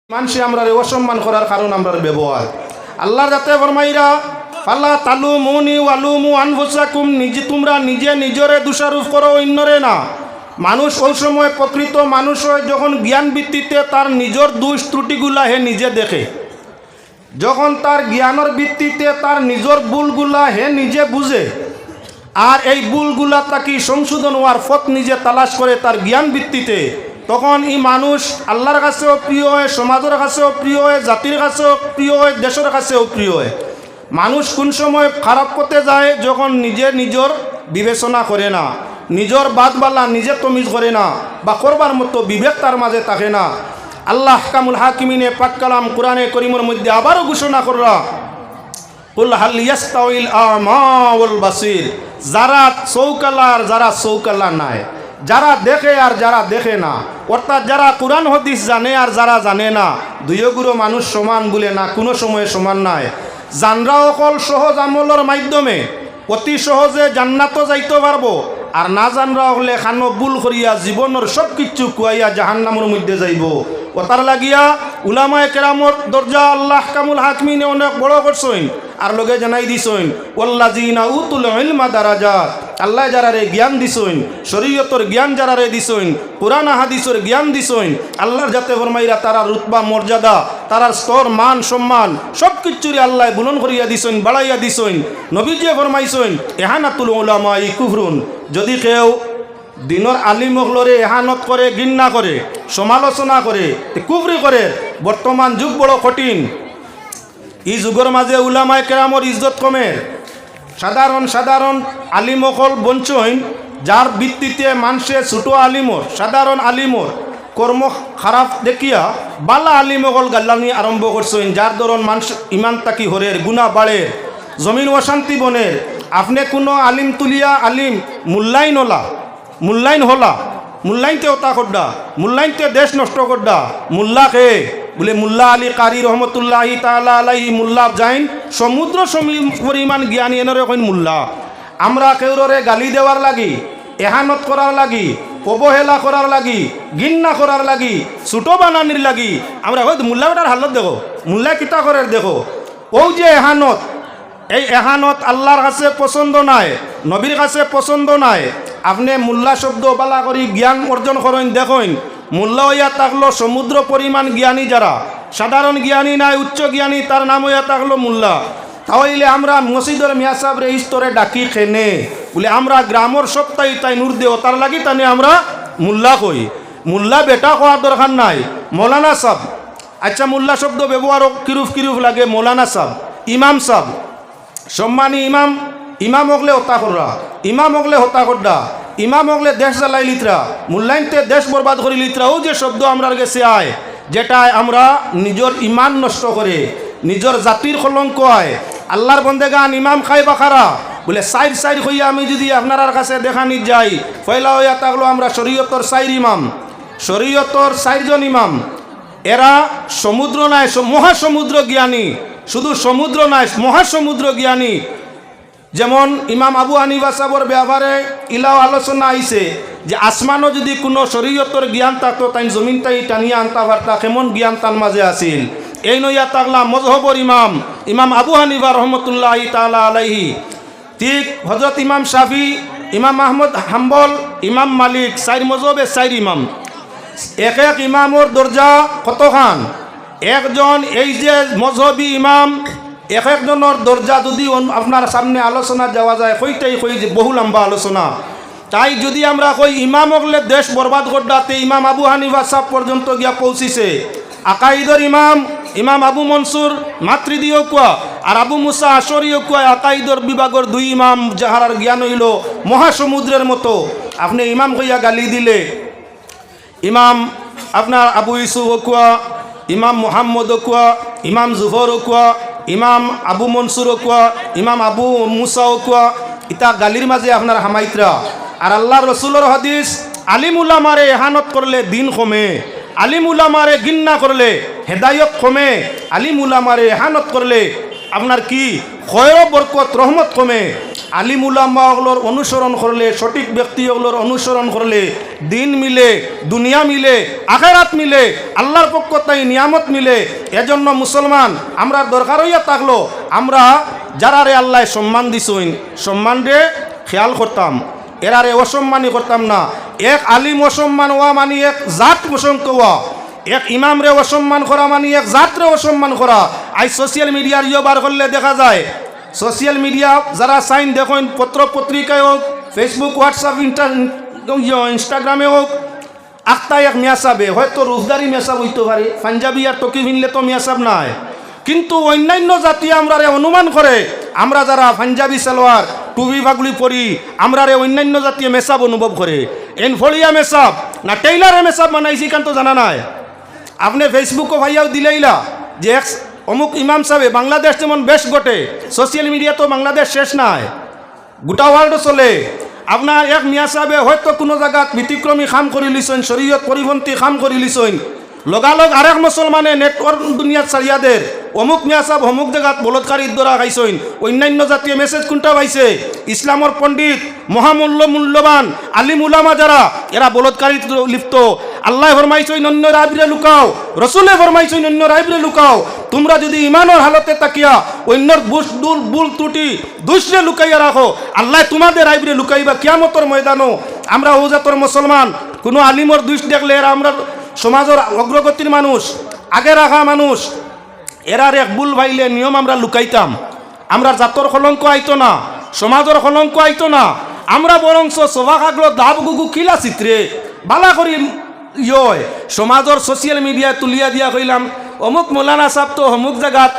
মানুষে আমরা অসম্মান করার কারণ আমরা ব্যবহার আল্লাহ যাতে ফরমাইরা ফালা তালুমুনি ওয়ালুমু আনফুসাকুম নিজে তোমরা নিজে নিজরে দোষারোপ করো অন্যরে না। মানুষ ওই সময় প্রকৃত মানুষ হয় যখন জ্ঞান ভিত্তিতে তার নিজের দোষ ত্রুটিগুলা হে নিজে দেখে, যখন তার জ্ঞানের ভিত্তিতে তার নিজের ভুলগুলা হে নিজে বুঝে, আর এই ভুলগুলা তাকে সংশোধন হওয়ার পথ নিজে তালাশ করে তার জ্ঞান ভিত্তিতে, তখন এই মানুষ আল্লাহর কাছেও প্রিয় হয়, সমাজের কাছেও প্রিয় হয়, জাতির কাছেও প্রিয় হয়, দেশের কাছেও প্রিয় হয়। মানুষ কোন সময় খারাপ করতে যায় যখন নিজে নিজের বিবেচনা করে না, নিজের বাদবালা নিজে তমিজ করে না, বা করবার মতো বিবেক তার মাঝে থাকে না। আল্লাহ কামুল হাকিমিনে পাক কালাম কোরআনে করিমের মধ্যে আবারও ঘোষণা কররা কুল হাল ইয়াস্তাউল আমা ওয়াল বাসির, যারা চৌকালার যারা চৌকালা নাই, যারা দেখে আর যারা দেখে না, অর্থাৎ যারা কোরআন হাদিস জানে আর যারা জানে না, দুইগুলো মানুষ সমান বলে না, কোনো সময় সমান নাই। জানরা অকল সহজ আমলের মাধ্যমে অতি সহজে জান্নাতও যাইতে পারবো, আর না জানরা হলে খানো ভুল করিয়া জীবনের সব কিছু কুয়াইয়া জাহান্নামের মধ্যে যাইব। ও তার লাগিয়া উলামায়ে কেরামর দরজা আল্লাহ কামুল হাকিমিনে অনেক বড় করছেন, আর লগে জানাই দিছেন ওয়াল্লাযিনা উতুল ইলমা দারাজাত, আল্লাহ যারারে জ্ঞান দিছেন, শরীয়তের জ্ঞান যারারে দিছেন, কোরআন হাদিসের জ্ঞান দিছেন, আল্লাহর যাতে ফরমাইরা তারার রুতবা মর্যাদা, তারার স্তর মান সম্মান সব কিছুরে আল্লাহ বুলন করিয়া দিছেন, বাড়াইয়া দিছেন। নবীজি ফরমাইছেন ইহানাতুল উলামাই কুফরুন, যদি কেউ দিনের আলিমগলরে এহানত করে, ঘৃণা করে, সমালোচনা করে, কুফরি করে, বর্তমান যুগ বড় কঠিন। এই যুগের মাঝে উলামায়ে কেরামর ইজ্জত কমে, সাধারণ আলিমকল বঞ্চন, যার ভিত্তিতে মানুষে ছোটো আলিমর সাধারণ আলিমর কর্ম খারাপ দেখিয়া বালা আলিমকল গাল্লানি আরম্ভ করছেন, যার ধরন মানুষ ইমান তাকি হরের গুণা বাড়ে, জমিন অশান্তি বনের। আপনি কোনো আলিম তুলিয়া আলিম মূল্যায়ন হলা মূল্যায়নতে ওতা করডা, মূল্যায়নতে দেশ নষ্ট করডা। মুল্লা কে বলে মুল্লা আলী কারি রহমতুল্লাহি তাআলা আলাইহি, মুল্লা যাইন সমুদ্র পরিমাণ জ্ঞানী এনরে কইন মুল্লা। আমরা কেউরে গালি দেওয়ার লাগি, এহানত করার লাগি, অবহেলা করার লাগি, ঘৃণা করার লাগি, ছোটো বানানির লাগি আমরা হয়তো মুল্লা বেটার হালত দেখো, মুল্লা কিতা করার দেখো। ও যে এহানত, এই এহানত আল্লাহর কাছে পছন্দ নাই, নবীর কাছে পছন্দ নাই। আপনি মুল্লা শব্দ বালা করি জ্ঞান অর্জন করেন, দেখেন মুল্লা হইয়া থাকলো সমুদ্র পরিমাণ জ্ঞানী, যারা সাধারণ জ্ঞানী নাই উচ্চ জ্ঞানী তার নাম হইয়া থাকলো মুল্লা। তাহলে আমরা মসজিদের মিয়া সাহেব রে স্তরে ডাকি খেনে বলে আমরা গ্রামের সপ্তাহে তাই নূর দেও, তার লাগি তানে আমরা মুল্লা কই। মুল্লা বেটা হওয়ার দরকার নাই, মৌলানা সাহেব। আচ্ছা মুল্লা শব্দ ব্যবহার কিরুফ লাগে, মৌলানা সাহেব, ইমাম সাহেব, সম্মানী ইমাম। ইমাম হকলে হত্যা কররা, ইমাম হকলে হত্যা করডা, ইমাম হকলে দেশ জ্বালাই লিতরা, মূল্যায়নতে দেশ বরবাদ করি লিতরা। ও যে শব্দ আমরা গেছে আয়, যেটায় আমরা নিজের ইমান নষ্ট করে, নিজের জাতির কলঙ্ক আয়। আল্লাহর বন্দেগান ইমাম খাই বাখারা বলে সাইড হইয়া আমি যদি আপনার কাছে দেখানি যাই, পয়লা হইয়া থাকলো আমরা শরীয়তর 4 ইমাম, শরীয়তর 4 জন ইমাম। এরা সমুদ্র নাই, মহাসমুদ্র জ্ঞানী, শুধু সমুদ্র নাই মহাসমুদ্র জ্ঞানী। যেমন ইমাম আবু হানিফা সাহেবের ব্যাপারে ইলাও আলোচনা আইছে যে আসমানও যদি কোনো শরীয়তর জ্ঞান থাকতো তাই জমিনটাই টানিয়া আনতা পারতা, কেমন জ্ঞান তার মাঝে আছিল। এই নইয়া থাকলা মজহবর ইমাম আবু হানিফা রহমতুল্লাহি তাআলা আলাইহি। ঠিক হজরত ইমাম শাফি, ইমাম আহমদ হাম্বল, ইমাম মালিক, 4 মজহবে 4 ইমাম। এক ইমামর দরজা কতখান, একজন এই যে মজহবি ইমাম একজনের দরজা যদি আপনার সামনে আলোচনা যাওয়া যায় কইটাই কই যে বহু লম্বা আলোচনা। তাই যদি আমরা কই ইমাম হকলে দেশ বরবাদ করডাতে ইমাম আবু হানিফা সাহেব পর্যন্ত গিয়া পৌঁছিছে। আকাইদর ইমাম আবু মনসুর মাতৃদিও কুয়া আর আবু মুসা আশরিও কুয়া আকাইদর বিভাগের 2 ইমাম, যাহার জ্ঞান হইল মহাসমুদ্রের মতো। আপনি ইমাম কইয়া গালি দিলে ইমাম আপনার আবু ইউসুফ কুয়া, ইমাম মুহাম্মদ কুয়া, ইমাম জুফর কুয়া, ইমাম আবু মনসুর কুয়া, ইমাম আবু মুসা কুয়া, ইতা গালির মাঝে আপনার হামাইত্রা। আর আল্লাহ রসুলের হাদিস আলিম উলামারে এহানত করলে দিন কমে, আলিম উলামারে ঘৃণা করলে হেদায়ত কমে, আলিম উলামারে এহানত করলে আপনার কি খয়র বরকত রহমত কমে। আলিম উলামা ওগুলোর অনুসরণ করলে, সঠিক ব্যক্তি ওগুলোর অনুসরণ করলে দিন মিলে, দুনিয়া মিলে, আখেরাত মিলে, আল্লাহর পক্ষ তাই নিয়ামত মিলে। এজন্য মুসলমান আমরা দরকার হইয়া থাকলো আমরা যারা রে আল্লাহ সম্মান দিছইন সম্মান রে খেয়াল করতাম, এরারে অসম্মানই করতাম না। এক আলিম অসম্মান হওয়া মানে এক জাত প্রশংস হওয়া, এক ইমাম রে অসম্মান করা মানে এক জাতরে অসম্মান করা। আজ সোশ্যাল মিডিয়ার ইয়ে বার করলে দেখা যায়, সোশ্যাল মিডিয়া যারা সাইন দেখেন, পত্র পত্রিকায় হোক, ফেসবুক, হোয়াটসঅ্যাপ, ইনস্টাগ্রামে হোক, আখতা এক মেয়াসাবে হয়তো রোজদারি মেয়াসাব হইতে পারে, পাঞ্জাবি আর টকি ভিনলে তো মেয়াসাব নাই, কিন্তু অন্যান্য জাতি আমরা রে অনুমান করে আমরা যারা পাঞ্জাবি সালোয়ার টুবি ভাগুলি পরি আমরা রে অন্যান্য জাতীয় মেসাব অনুভব করে। এনফলিয়া মেসাব না টেইলারে মেসাব বানাইছি কান তো জানা নাই। আপনি ফেসবুকও ভাইয়াও দিলেইলা যে এক অমুক ইমাম সাহেব, বাংলাদেশ যেমন বেশ ঘটে, সোশ্যাল মিডিয়া তো বাংলাদেশ শেষ নাই, গোটা ওয়ার্ল্ডও চলে। আপনার এক মিয়া সাহেবে হয়তো কোনো জায়গাত ব্যতিক্রমী কাম করে লিছেন, শরীয়ত পরিপন্থী কাম করে লিছেন, লগালগ আরেক মুসলমানে নেটওয়ার্ক দুনিয়াত সারিয়াদের অমুক মিয়া সাহেব অমুক জায়গাত বলৎকারীর দ্বারা খাইছেন। অন্যান্য জাতীয় মেসেজ কোনটা পাইছে? ইসলামর পণ্ডিত মূল্যবান আলিম উলামা যারা এরা বলৎকারী লিপ্ত। আল্লাহ ফরমাইছেন অন্য রাইবরে লুকাও, রসুলে ফরমাইছেন অন্য রাইবরে লুকাও। তোমরা যদি ইমানের হালতে তাকিয়া অন্যর বুল ত্রুটি দুষ্রে লুকাইয়া রাখো, আল্লাহ তোমাদের রাইবরে লুকাইবা কিয়ামতর ময়দানও। আমরা ও জাতর মুসলমান কোনো আলিমর দুষ দেখলে এরা আমরা সমাজের অগ্রগতির মানুষ, আগে রাখা মানুষ, এরার এক ভুল ভাইলে নিয়ম আমরা লুকাইতাম, আমরা জাতর কলঙ্ক আইতো না, সমাজের কলঙ্ক আইতো না। আমরা বরংস সভা খাগলো দাব গুগু কিলা চিত্রে বালা করি ইয় সমাজের সোশ্যাল মিডিয়ায় তুলিয়া দিয়া কইলাম অমুক মৌলানা সাহেব তো অমুক জায়গাত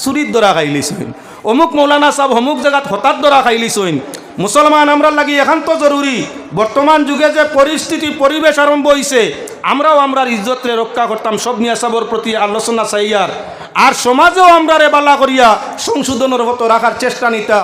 চুরির দ্বারা খাইলিছইন, অমুক মৌলানা সাহেব অমুক জায়গাত হঠাৎ দ্বারা খাইলিছইন। মুসলমান আমরা লাগি একান্ত জরুরি, বর্তমান যুগে যে পরিস্থিতি পরিবেশ আরম্ভ হয়েছে, আমরাও আমরার ইজ্জতরে রক্ষা করতাম সব মিয়া সাহেবের প্রতি আলোচনা চাইয়ার, আর সমাজেও আমরা রে বালা করিয়া সংশোধনের মতো রাখার চেষ্টা নিতা।